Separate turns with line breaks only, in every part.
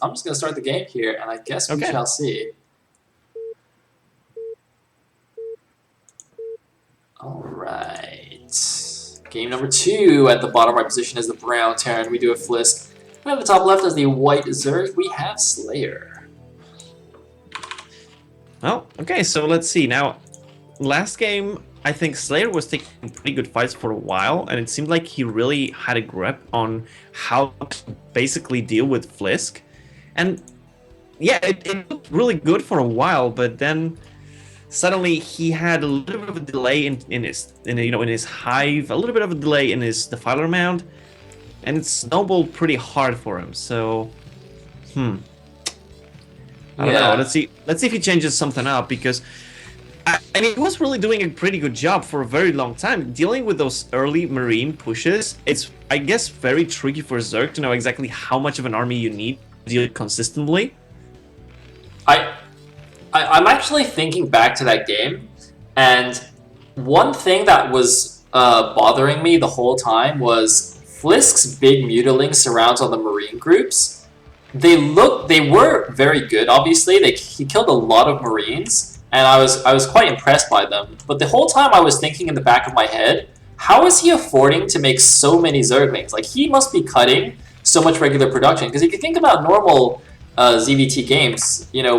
I'm just gonna start the game here, and I guess we shall see. All right. Game number 2. At the bottom right position is the brown Terran. We do have Flisk. And at the top left is the white Zerg. We have Slayer.
Well, okay, so let's see. Now, last game, I think Slayer was taking pretty good fights for a while, and it seemed like he really had a grip on how to basically deal with Flisk. And yeah, it looked really good for a while, but then suddenly he had a little bit of a delay in his hive, a little bit of a delay in his defiler mound, and it snowballed pretty hard for him. So, I don't know. Let's see if he changes something up, because I mean, he was really doing a pretty good job for a very long time dealing with those early Marine pushes. It's, I guess, very tricky for Zerg to know exactly how much of an army you need to deal consistently.
I'm actually thinking back to that game, and one thing that was bothering me the whole time was Flisk's big mutiling surrounds on the Marine groups. They were very good, obviously. He killed a lot of Marines, and I was quite impressed by them. But the whole time I was thinking in the back of my head, how is he affording to make so many Zerglings? Like, he must be cutting so much regular production. Because if you think about normal ZVT games, you know,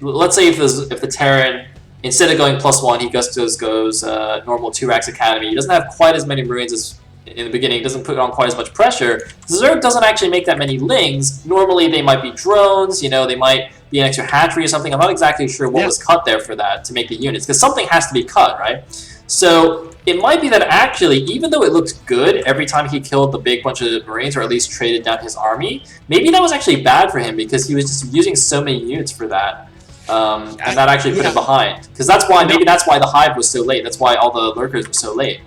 let's say if the Terran, instead of going +1, he goes normal 2 racks Academy. He doesn't have quite as many Marines as in the beginning. He doesn't put on quite as much pressure. Zerg doesn't actually make that many Lings. Normally they might be drones, you know, they might be an extra hatchery or something. I'm not exactly sure what was cut there for that to make the units, because something has to be cut, right? So it might be that actually, even though it looked good every time he killed the big bunch of Marines, or at least traded down his army, maybe that was actually bad for him, because he was just using so many units for that. And that actually put him behind. Because that's why, maybe that's why the hive was so late. That's why all the lurkers were so late.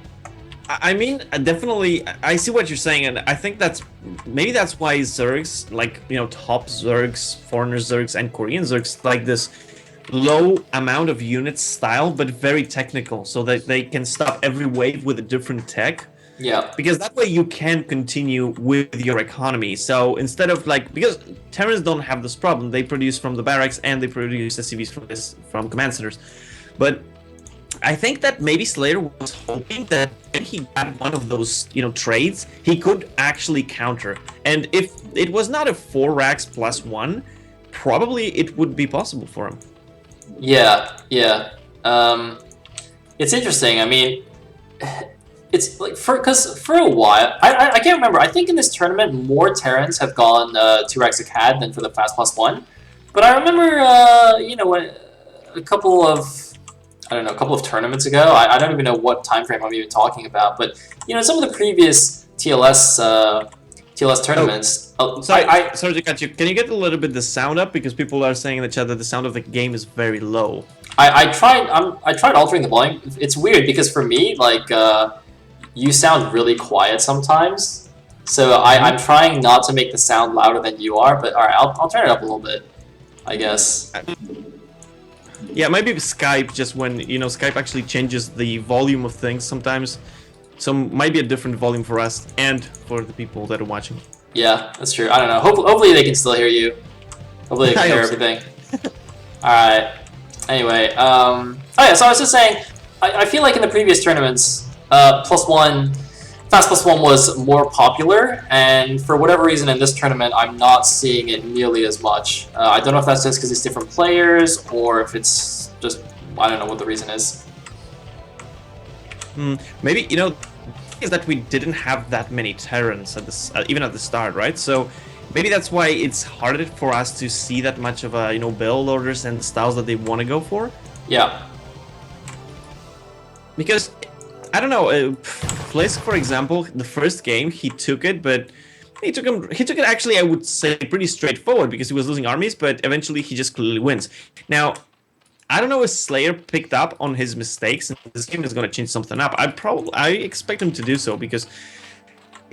I mean, definitely, I see what you're saying, and I think maybe that's why Zergs, like, you know, top Zergs, foreigner Zergs, and Korean Zergs, like this low amount of units style, but very technical, so that they can stop every wave with a different tech.
Yeah.
Because that way you can continue with your economy. So instead of, like, because Terrans don't have this problem, they produce from the barracks and they produce SCVs from command centers. But I think that maybe Slayer was hoping that when he got one of those, you know, trades, he could actually counter. And if it was not a 4 racks +1, probably it would be possible for him.
Yeah. It's interesting. I mean, it's like because for a while, I can't remember. I think in this tournament more Terrans have gone 2 racks a CAD than for the fast +1. But I remember, you know, a couple of tournaments ago. I don't even know what time frame I'm even talking about. But you know, some of the previous TLS tournaments.
Sorry to cut you. Can you get a little bit the sound up, because people are saying in the chat that the sound of the game is very low.
I tried altering the volume. It's weird because for me, like, you sound really quiet sometimes. So I'm trying not to make the sound louder than you are. But all right, I'll turn it up a little bit, I guess.
Yeah, maybe Skype, just when, you know, Skype actually changes the volume of things sometimes. So might be a different volume for us and for the people that are watching.
Yeah, that's true. I don't know. Hopefully they can still hear you. Hopefully they can hear everything. Alright. Anyway, oh yeah, so I was just saying, I feel like in the previous tournaments, +1, fast +1 was more popular, and for whatever reason in this tournament, I'm not seeing it nearly as much. I don't know if that's just because it's different players, or if it's just, I don't know what the reason is.
Maybe, you know, is that we didn't have that many Terrans at this, even at the start, right? So maybe that's why it's harder for us to see that much of a, you know, build orders and the styles that they want to go for.
Yeah.
Because I don't know, Flisk, for example, the first game he took it, but he took it actually, I would say, pretty straightforward, because he was losing armies, but eventually he just clearly wins. Now, I don't know if Slayer picked up on his mistakes, and this game is going to change something up. I expect him to do so, because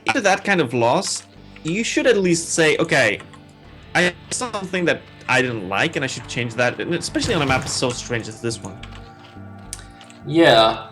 after that kind of loss, you should at least say, okay, I saw something that I didn't like, and I should change that, and especially on a map so strange as this one.
Yeah.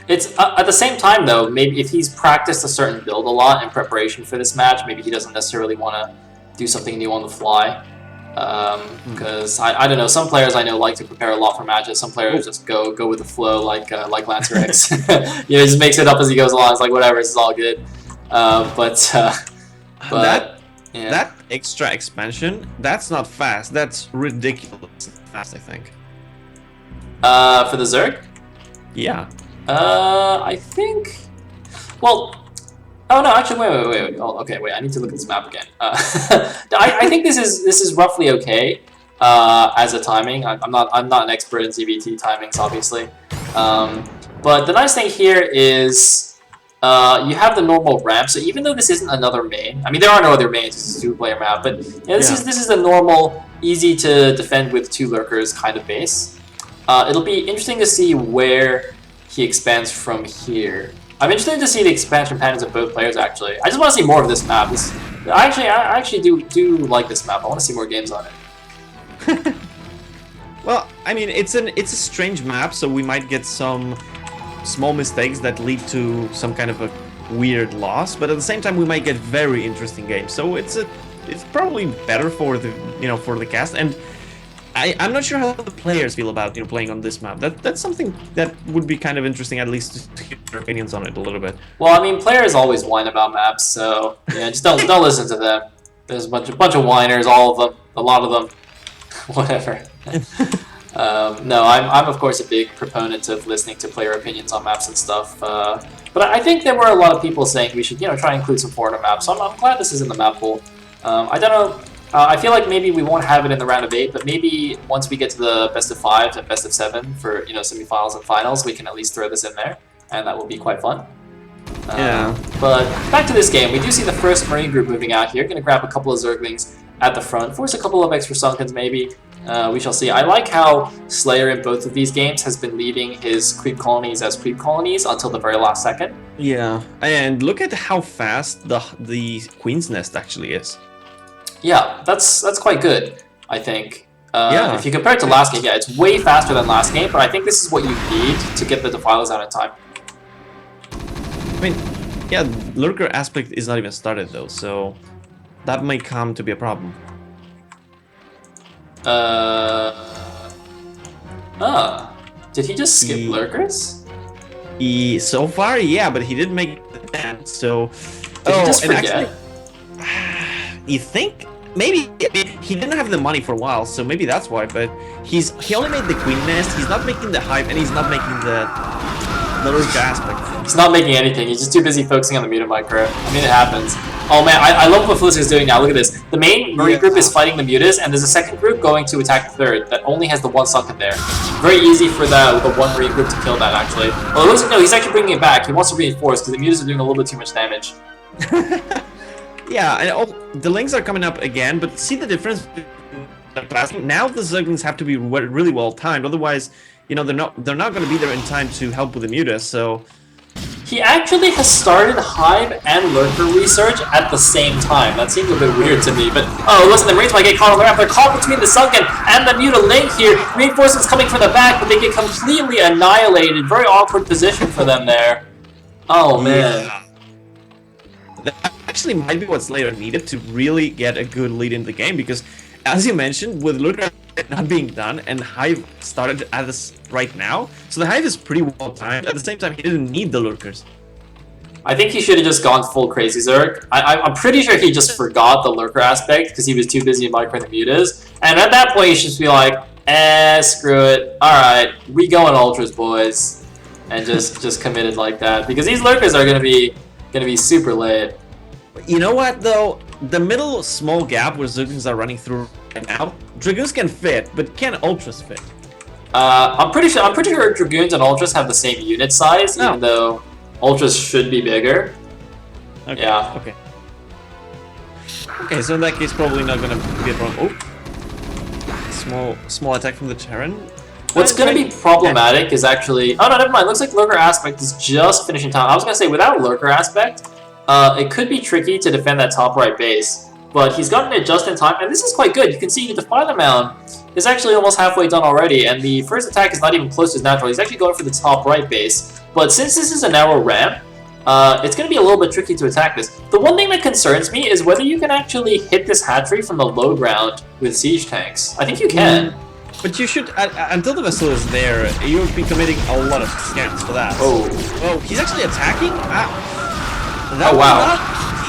It's at the same time though. Maybe if he's practiced a certain build a lot in preparation for this match, maybe he doesn't necessarily want to do something new on the fly. Because I don't know, some players I know like to prepare a lot for matches. Some players just go with the flow, like Lancer X. You know, just makes it up as he goes along. It's like whatever, it's all good. But yeah.
That extra expansion, that's not fast. That's ridiculous fast, I think.
For the Zerg?
Yeah.
I think. Well. Oh no! Actually, wait. Oh, okay, wait. I need to look at this map again. I think this is roughly okay as a timing. I'm not an expert in ZVT timings, obviously. But the nice thing here is you have the normal ramp. So even though this isn't another main, I mean there are no other mains. This is a two-player map, but yeah, this is the normal, easy to defend with 2 lurkers kind of base. It'll be interesting to see where he expands from here. I'm interested to see the expansion patterns of both players, actually. I just want to see more of this map. I actually do like this map. I want to see more games on it.
Well, I mean, it's a strange map, so we might get some small mistakes that lead to some kind of a weird loss, but at the same time, we might get very interesting games. So it's probably better for the cast, and I'm not sure how the players feel about playing on this map. That's something that would be kind of interesting, at least to hear their opinions on it a little bit.
Well, I mean, players always whine about maps, so yeah, just don't listen to them. There's a bunch of whiners, all of them, a lot of them, whatever. No, I'm of course a big proponent of listening to player opinions on maps and stuff. But I think there were a lot of people saying we should try and include some foreigner maps. So I'm glad this is in the map pool. I don't know. I feel like maybe we won't have it in the round of 8, but maybe once we get to the best of 5 and best of 7 for semifinals and finals, we can at least throw this in there, and that will be quite fun.
Yeah.
But back to this game, we do see the first Marine group moving out here. Going to grab a couple of Zerglings at the front, force a couple of extra Sunkens maybe. We shall see. I like how Slayer in both of these games has been leaving his creep colonies as creep colonies until the very last second.
Yeah, and look at how fast the Queen's Nest actually is.
Yeah, that's quite good, I think.
Yeah.
If you compare it to last game, yeah, it's way faster than last game, but I think this is what you need to get the Defilers out in time.
I mean, yeah, Lurker aspect is not even started though, so that might come to be a problem.
Did he just skip Lurkers?
So far, yeah, but he didn't make the dance, so...
Did he just forget?
You think? Maybe he didn't have the money for a while, so maybe that's why. But he only made the Queen Nest. He's not making the Hive, and he's not making the Lurker aspect.
He's not making anything. He's just too busy focusing on the Muta Micro. I mean, it happens. Oh man, I love what Flisk is doing now. Look at this. The main Marine group is fighting the Mutas, and there's a second group going to attack the third that only has the 1 Sunken there. Very easy for the 1 Marine group to kill that, actually. Well, it looks like no, he's actually bringing it back. He wants to reinforce because the Mutas are doing a little bit too much damage.
Yeah, and the links are coming up again, but see the difference? Now the Zerglings have to be really well timed, otherwise, they're not going to be there in time to help with the Mutas. So
he actually has started Hive and Lurker research at the same time. That seems a bit weird to me, but oh, listen, the Marines might get caught on the ramp. They're caught between the Sunken and the Muta link here. Reinforcements coming from the back, but they get completely annihilated. Very awkward position for them there. Oh man.
Yeah. That actually might be what Slayer needed to really get a good lead in the game, because as you mentioned, with Lurker not being done and Hive started at this right now, so the Hive is pretty well timed. At the same time, he didn't need the Lurkers.
I think he should have just gone full Crazy Zerg. I'm pretty sure he just forgot the Lurker aspect because he was too busy microing the Mutas. And at that point, he should just be like, screw it. Alright, we going Ultras, boys. And just committed like that. Because these Lurkers are gonna be super late.
You know what though? The middle small gap where Zerglings are running through right now, Dragoons can fit, but can Ultras fit?
I'm pretty sure Dragoons and Ultras have the same unit size, even though Ultras should be bigger.
Okay.
Yeah.
Okay. Okay, so in that case, probably not gonna be a problem. Oh, small attack from the Terran.
What's going to be problematic is actually... Oh, no, never mind. Looks like Lurker Aspect is just finishing time. I was going to say, without Lurker Aspect, it could be tricky to defend that top right base. but he's gotten it just in time, and this is quite good. You can see the Defiler Mound is actually almost halfway done already, and the first attack is not even close to his natural. He's actually going for the top right base, but since this is a narrow ramp, it's going to be a little bit tricky to attack this. The one thing that concerns me is whether you can actually hit this hatchery from the low ground with siege tanks. I think you can.
But you should, until the vessel is there, you would be committing a lot of scans for that.
Oh.
Oh, he's actually attacking?
Oh, wow.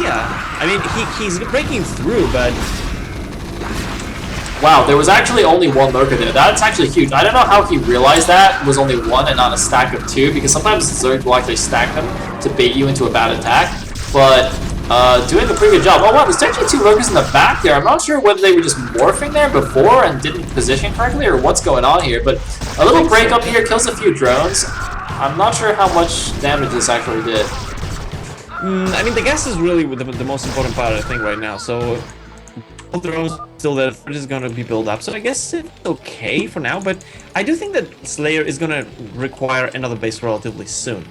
Yeah. I mean, he's breaking through, but...
Wow, there was actually only one lurker there. That's actually huge. I don't know how he realized that was only one and not a stack of two, because sometimes Zerg will actually stack them to bait you into a bad attack. But doing a pretty good job. Oh wow, there's actually two lurkers in the back there. I'm not sure whether they were just morphing there before and didn't position correctly or what's going on here, but a little break up here kills a few drones. I'm not sure how much damage this actually did.
I mean, the gas is really the most important part, I think, right now. So, all the drones still there, they're just gonna be built up. So I guess it's okay for now, but I do think that Slayer is gonna require another base relatively soon.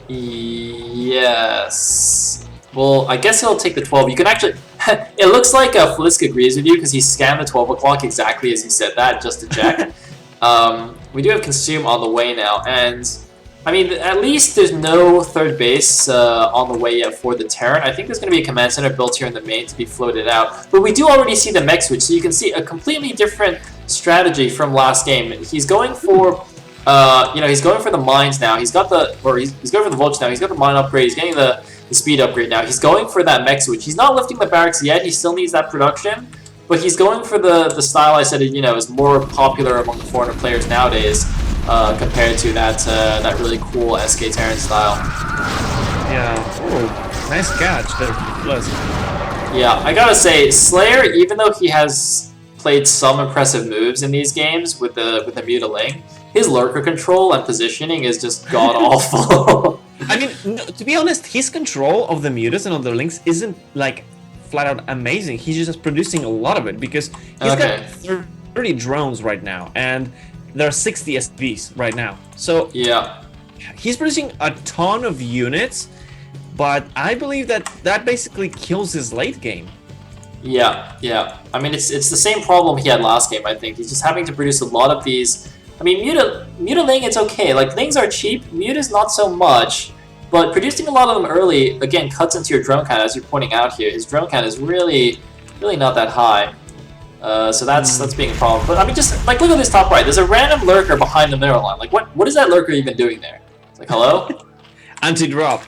Yes. Well, I guess he'll take the 12. You can actually... it looks like Flisk agrees with you because he scanned the 12 o'clock exactly as he said that, just to check. We do have Consume on the way now, and... I mean, at least there's no third base on the way yet for the Terran. I think there's going to be a command center built here in the main to be floated out. But we do already see the mech switch, so you can see a completely different strategy from last game. He's going for... he's going for the mines now. He's got the... Or he's going for the Vulture now. He's got the mine upgrade. He's getting the speed upgrade now. He's going for that mech switch. He's not lifting the barracks yet. He still needs that production. But he's going for the style I said, is more popular among the foreigner players nowadays. Compared to that really cool SK Terran style.
Yeah. Oh, nice catch there, Flisk.
Yeah, I gotta say, Slayer, even though he has played some impressive moves in these games with the Mutiling, his lurker control and positioning is just god awful.
I mean, to be honest, his control of the Mutas and of the Lynx isn't like flat out amazing. He's just producing a lot of it because he's got 30 drones right now, and there are 60 SVs right now. So
yeah,
he's producing a ton of units, but I believe that basically kills his late game.
Yeah. I mean, it's the same problem he had last game, I think. He's just having to produce a lot of these. I mean, Mutiling, it's okay. Like, Lings are cheap, Muta's not so much. But producing a lot of them early, again, cuts into your drone count, as you're pointing out here. His drone count is really not that high. So that's being a problem. But I mean, just like look at this top right. There's a random lurker behind the mineral line. Like what is that lurker even doing there? It's like hello?
Anti-drop.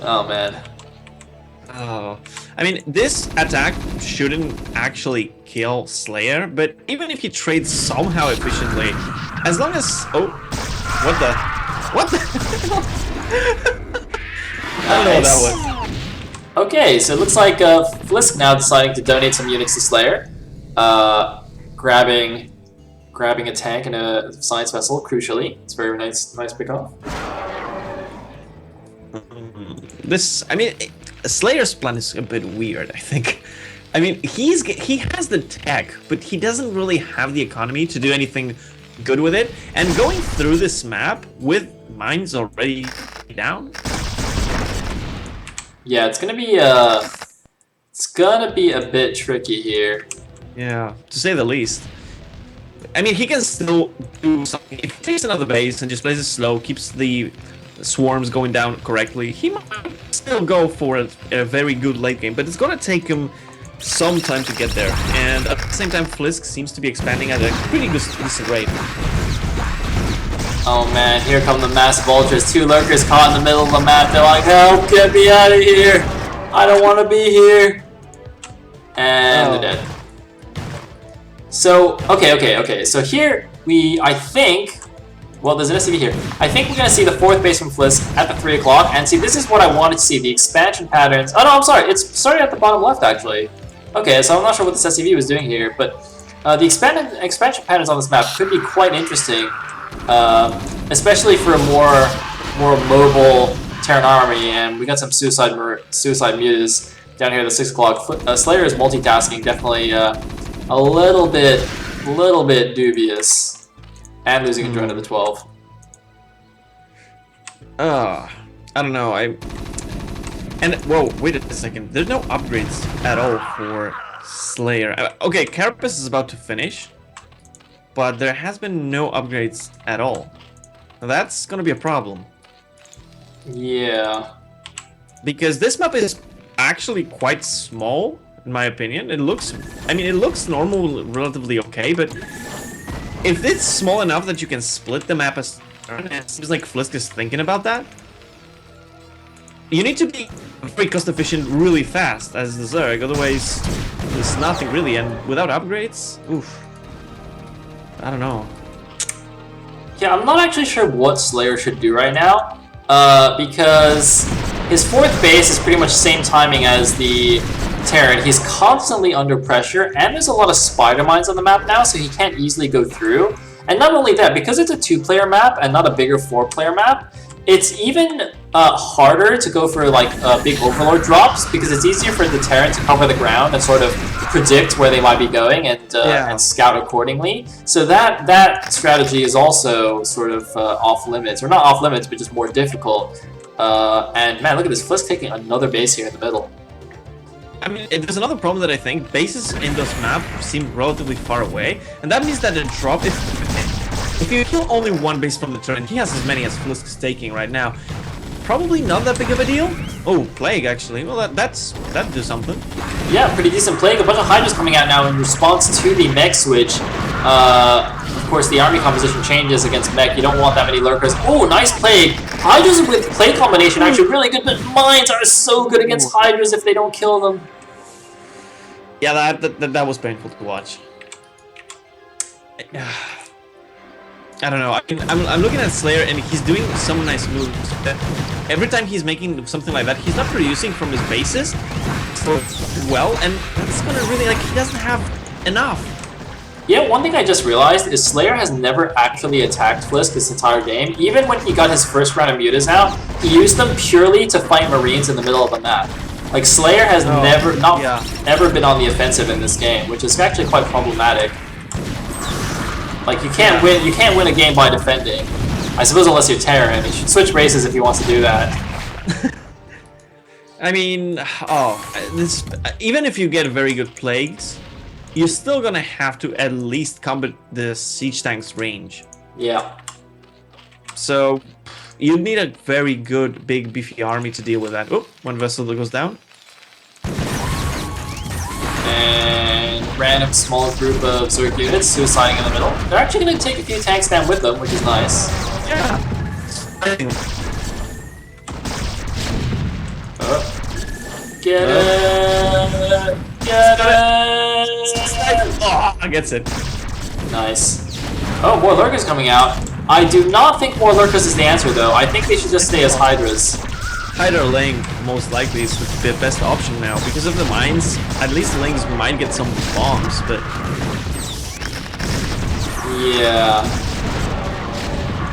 Oh man.
Oh, I mean, this attack shouldn't actually kill Slayer, but even if he trades somehow efficiently, as long as what the I don't know what that was.
Okay, so it looks like Flisk now deciding to donate some units to Slayer, grabbing a tank and a science vessel. Crucially, it's very nice pick off.
Slayer's plan is a bit weird, I think. I mean, he has the tech, but he doesn't really have the economy to do anything good with it. And going through this map with mines already down.
Yeah, it's gonna be a bit tricky here.
Yeah, to say the least. I mean, he can still do something. If he takes another base and just plays it slow, keeps the swarms going down correctly, he might still go for a very good late game, but it's gonna take him some time to get there. And at the same time, Flisk seems to be expanding at a pretty decent rate.
Oh man, here come the mass vultures. Two lurkers caught in the middle of the map. They're like, help, get me out of here. I don't want to be here. And they're dead. So, okay. So here I think, well, there's an SCV here. I think we're going to see the fourth base from Flisk at the 3 o'clock. And see, this is what I wanted to see, the expansion patterns. Oh no, I'm sorry. It's starting at the bottom left, actually. Okay, so I'm not sure what this SCV was doing here, but the expansion patterns on this map could be quite interesting. Especially for a more mobile Terran army, and we got some suicide mutas down here at the 6 o'clock. Slayer is multitasking, definitely a little bit dubious, and losing a drone to the 12.
I don't know. And whoa, wait a second. There's no upgrades at all for Slayer. Okay, Carapace is about to finish, but there has been no upgrades at all. Now that's gonna be a problem.
Yeah.
Because this map is actually quite small, in my opinion. It looks, I mean, it looks normal, relatively okay, but if it's small enough that you can split the map as, it seems like Flisk is thinking about that. You need to be very cost efficient really fast as the Zerg, otherwise there's nothing really, and without upgrades, oof. I don't know.
Yeah, I'm not actually sure what Slayer should do right now, because his 4th base is pretty much same timing as the Terran. He's constantly under pressure, and there's a lot of spider mines on the map now, so he can't easily go through. And not only that, because it's a 2-player map and not a bigger 4-player map, it's even harder to go for like big Overlord drops, because it's easier for the Terran to cover the ground and sort of predict where they might be going and scout accordingly. So that strategy is also sort of off limits, or not off limits, but just more difficult. And man, look at this, Flisk taking another base here in the middle.
I mean, there's another problem that I think bases in this map seem relatively far away, and that means that the drop, if you kill only one base from the turn, he has as many as Flisk is taking right now. Probably not that big of a deal. Oh, Plague actually. Well, that'd do something.
Yeah, pretty decent Plague. A bunch of Hydras coming out now in response to the mech switch. Of course, the army composition changes against mech. You don't want that many lurkers. Oh, nice Plague. Hydras with Plague combination actually really good, but mines are so good against Hydras if they don't kill them.
Yeah, that was painful to watch. I don't know. I'm looking at Slayer and he's doing some nice moves. But every time he's making something like that, he's not producing from his bases so well, and that's gonna really, like, he doesn't have enough.
Yeah, one thing I just realized is Slayer has never actually attacked Flisk this entire game. Even when he got his first round of mutas out, he used them purely to fight Marines in the middle of the map. Like, Slayer has ever been on the offensive in this game, which is actually quite problematic. Like, you can't win a game by defending. I suppose unless you're Terran. He should switch races if he wants to do that.
I mean, even if you get very good plagues, you're still gonna have to at least combat the siege tank's range.
Yeah. So
you need a very good, big, beefy army to deal with that. Oh, one vessel that goes down.
And random small group of Zerg units suiciding in the middle. They're actually going to take a few tanks down with them, which is nice.
Yeah.
Get it! Get it!
Oh, gets it.
Nice. Oh, more Lurkers coming out. I do not think more Lurkers is the answer, though. I think they should just stay as Hydras.
Hydra Ling most likely is the best option now because of the mines. At least Lings might get some bombs, but
yeah,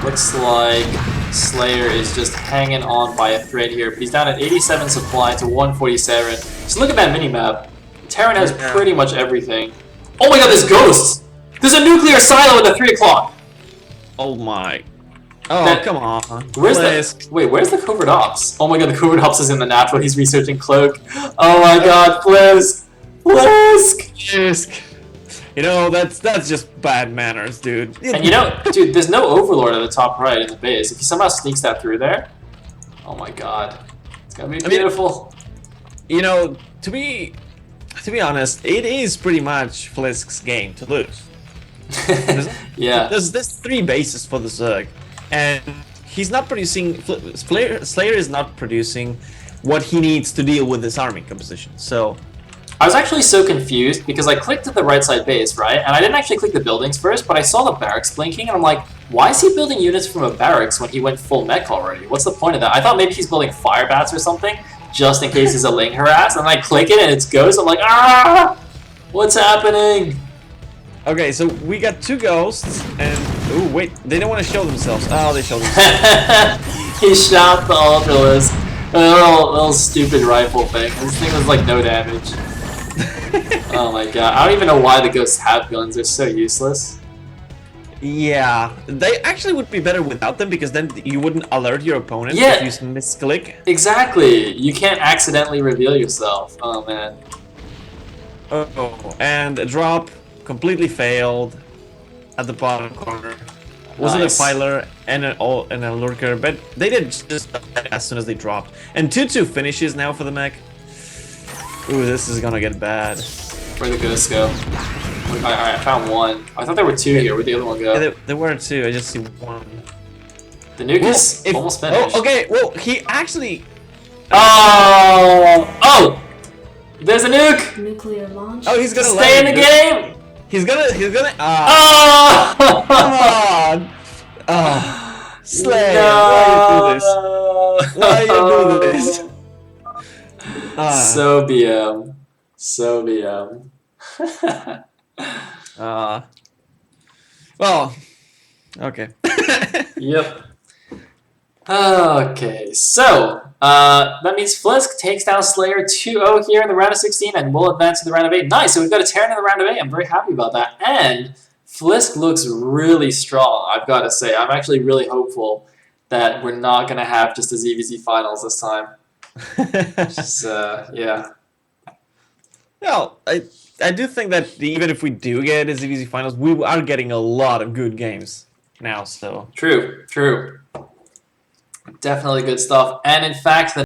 looks like Slayer is just hanging on by a thread here. But he's down at 87 supply to 147. So look at that minimap. Terran has pretty much everything. Oh my god, there's ghosts! There's a nuclear silo at the 3 o'clock.
Oh my. Oh, come on.
Where's where's the covert ops? Oh my god, the covert ops is in the natural. He's researching Cloak. Oh my god, Flisk! Flisk!
You know, that's just bad manners, dude.
And you know, dude, there's no Overlord at the top right in the base. If he somehow sneaks that through there, oh my god. It's gonna be beautiful.
You know, to be honest, it is pretty much Flisk's game to lose.
Yeah.
There's 3 bases for the Zerg. And he's not producing, Slayer is not producing what he needs to deal with this army composition, so...
I was actually so confused because I clicked at the right side base, right? And I didn't actually click the buildings first, but I saw the barracks blinking and I'm like, why is he building units from a barracks when he went full mech already? What's the point of that? I thought maybe he's building fire bats or something, just in case he's a Ling harass, and I click it and it's ghosts. I'm like, ah! What's happening?
Okay, so we got 2 ghosts, and... Ooh, wait, they don't want to show themselves. Oh, they showed themselves.
He shot the Ultralisk. A little stupid rifle thing. This thing was like no damage. Oh my god. I don't even know why the ghosts have guns. They're so useless.
Yeah, they actually would be better without them because then you wouldn't alert your opponent
Yeah.
if you misclick.
Exactly. You can't accidentally reveal yourself. Oh man.
Oh, and a drop completely failed at the bottom corner. Was it a
Nice.
filer and a lurker? But they did just as soon as they dropped. And 2-2 finishes now for the mech. Ooh, this is gonna get bad.
Where'd the ghosts go? Alright, I found one. I thought there were two here. Where'd the other one go?
Yeah, there were two. I just see one.
The nuke is almost finished.
Oh, okay. Well, he actually.
Oh! Oh! There's a nuke!
Nuclear launch.
Oh, he's gonna
Stay in the game!
He's gonna.
Oh!
Come on! Oh, Slayer,
No!
why you do this? Why you do this?
So BM. So BM.
Well, okay.
Yep. Okay, so that means Flisk takes down Slayer 2-0 here in the round of 16 and will advance to the round of 8. Nice, so we've got a Terran in the round of 8. I'm very happy about that. And Flisk looks really strong, I've got to say. I'm actually really hopeful that we're not going to have just a ZVZ finals this time. Just, yeah.
Well, I do think that even if we do get a ZVZ finals, we are getting a lot of good games now. So
True, true. Definitely good stuff. And in fact, the